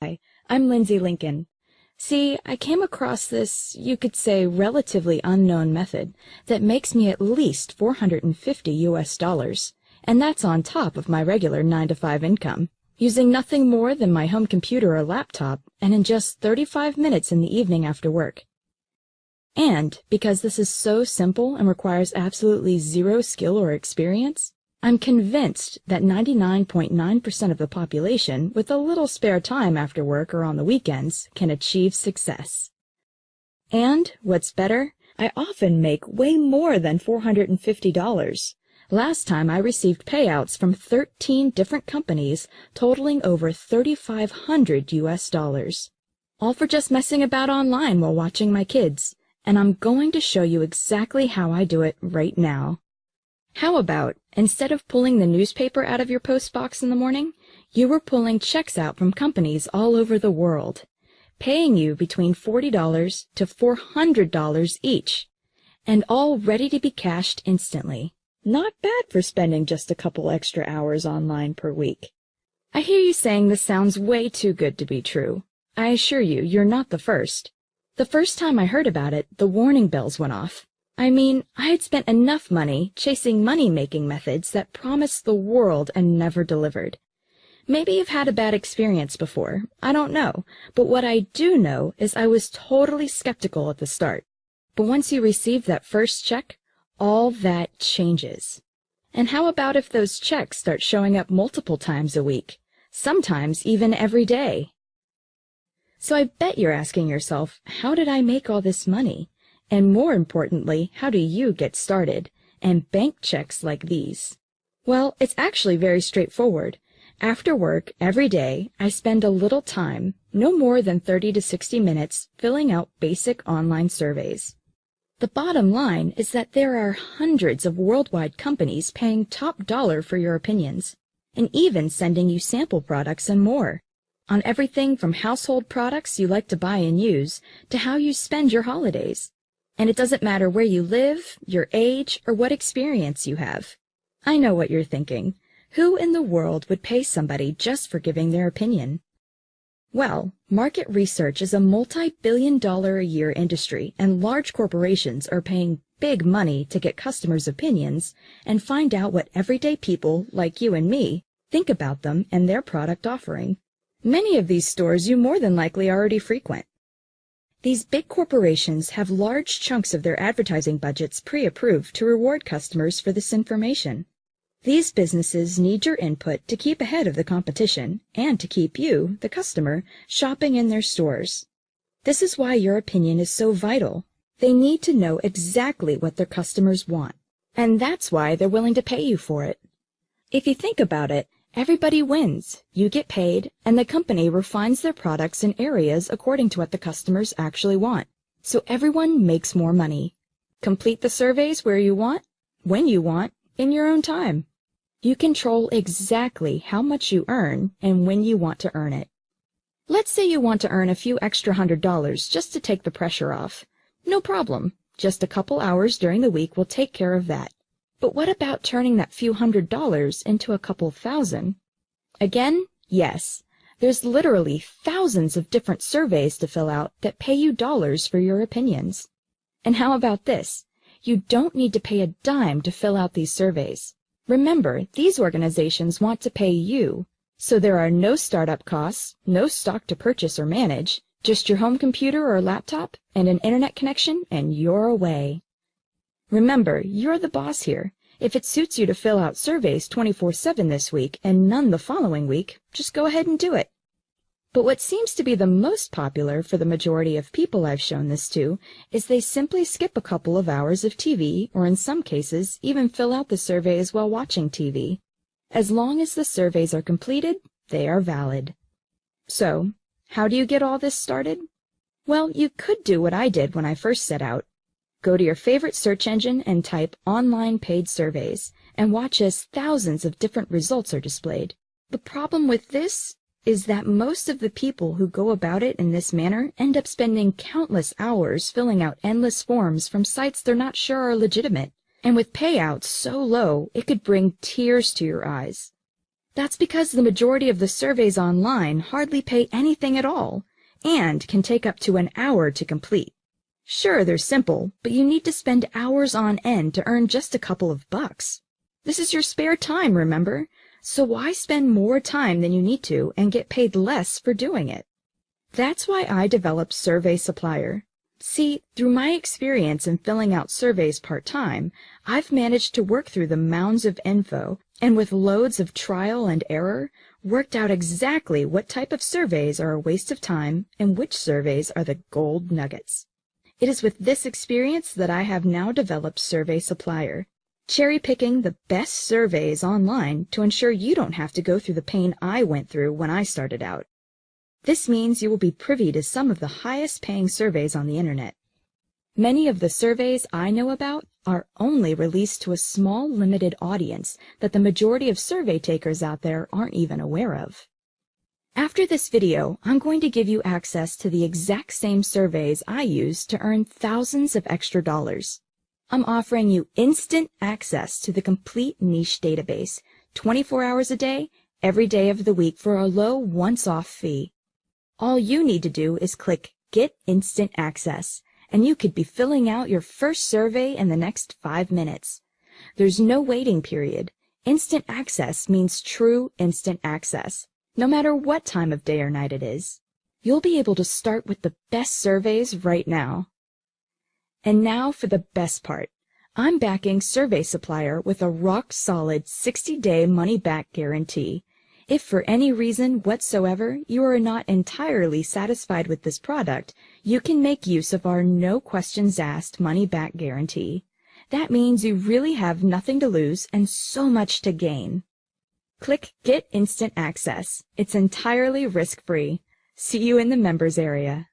Hi, I'm Lindsay Lincoln. See, I came across this, you could say, relatively unknown method that makes me at least $450, and that's on top of my regular 9-to-5 income, using nothing more than my home computer or laptop, and in just 35 minutes in the evening after work. And because this is so simple and requires absolutely zero skill or experience, I'm convinced that 99.9% of the population, with a little spare time after work or on the weekends, can achieve success. And, what's better, I often make way more than $450. Last time I received payouts from 13 different companies totaling over $3,500, all for just messing about online while watching my kids, and I'm going to show you exactly how I do it right now. How about, instead of pulling the newspaper out of your post box in the morning, you were pulling checks out from companies all over the world, paying you between $40 to $400 each, and all ready to be cashed instantly. Not bad for spending just a couple extra hours online per week. I hear you saying this sounds way too good to be true. I assure you, you're not the first. The first time I heard about it, the warning bells went off. I mean, I had spent enough money chasing money-making methods that promised the world and never delivered. Maybe you've had a bad experience before, I don't know, but what I do know is I was totally skeptical at the start. But once you receive that first check, all that changes. And how about if those checks start showing up multiple times a week, sometimes even every day? So I bet you're asking yourself, how did I make all this money? And more importantly, how do you get started and bank checks like these? Well, it's actually very straightforward. After work, every day, I spend a little time, no more than 30 to 60 minutes, filling out basic online surveys. The bottom line is that there are hundreds of worldwide companies paying top dollar for your opinions, and even sending you sample products and more, on everything from household products you like to buy and use to how you spend your holidays. And it doesn't matter where you live, your age, or what experience you have. I know what you're thinking. Who in the world would pay somebody just for giving their opinion? Well, market research is a multi-billion-dollar-a-year industry, and large corporations are paying big money to get customers' opinions and find out what everyday people, like you and me, think about them and their product offering. Many of these stores you more than likely already frequent. These big corporations have large chunks of their advertising budgets pre-approved to reward customers for this information. These businesses need your input to keep ahead of the competition and to keep you, the customer, shopping in their stores. This is why your opinion is so vital. They need to know exactly what their customers want, and that's why they're willing to pay you for it. If you think about it, everybody wins. You get paid, and the company refines their products in areas according to what the customers actually want. So everyone makes more money. Complete the surveys where you want, when you want, in your own time. You control exactly how much you earn and when you want to earn it. Let's say you want to earn a few extra $100 just to take the pressure off. No problem. Just a couple hours during the week will take care of that. But what about turning that few $100s into a couple thousand? Again, yes. There's literally thousands of different surveys to fill out that pay you dollars for your opinions. And how about this? You don't need to pay a dime to fill out these surveys. Remember, these organizations want to pay you, so there are no startup costs, no stock to purchase or manage, just your home computer or laptop and an internet connection, and you're away. Remember, you're the boss here. If it suits you to fill out surveys 24/7 this week and none the following week, just go ahead and do it. But what seems to be the most popular for the majority of people I've shown this to is they simply skip a couple of hours of TV, or in some cases, even fill out the surveys while watching TV. As long as the surveys are completed, they are valid. So, how do you get all this started? Well, you could do what I did when I first set out. Go to your favorite search engine and type online paid surveys, and watch as thousands of different results are displayed. The problem with this is that most of the people who go about it in this manner end up spending countless hours filling out endless forms from sites they're not sure are legitimate, and with payouts so low it could bring tears to your eyes. That's because the majority of the surveys online hardly pay anything at all and can take up to an hour to complete. Sure, they're simple, but you need to spend hours on end to earn just a couple of bucks. This is your spare time, remember? So why spend more time than you need to and get paid less for doing it? That's why I developed Survey Supplier. See, through my experience in filling out surveys part-time, I've managed to work through the mounds of info and with loads of trial and error, worked out exactly what type of surveys are a waste of time and which surveys are the gold nuggets. It is with this experience that I have now developed Survey Supplier, cherry-picking the best surveys online to ensure you don't have to go through the pain I went through when I started out. This means you will be privy to some of the highest-paying surveys on the internet. Many of the surveys I know about are only released to a small, limited audience that the majority of survey takers out there aren't even aware of. After this video, I'm going to give you access to the exact same surveys I use to earn thousands of extra dollars. I'm offering you instant access to the complete niche database, 24 hours a day, every day of the week for a low once-off fee. All you need to do is click Get Instant Access, and you could be filling out your first survey in the next 5 minutes. There's no waiting period. Instant access means true instant access, no matter what time of day or night it is. You'll be able to start with the best surveys right now. And now for the best part. I'm backing Survey Supplier with a rock-solid 60-day money-back guarantee. If for any reason whatsoever you are not entirely satisfied with this product, you can make use of our no-questions-asked money-back guarantee. That means you really have nothing to lose and so much to gain. Click Get Instant Access. It's entirely risk-free. See you in the members area.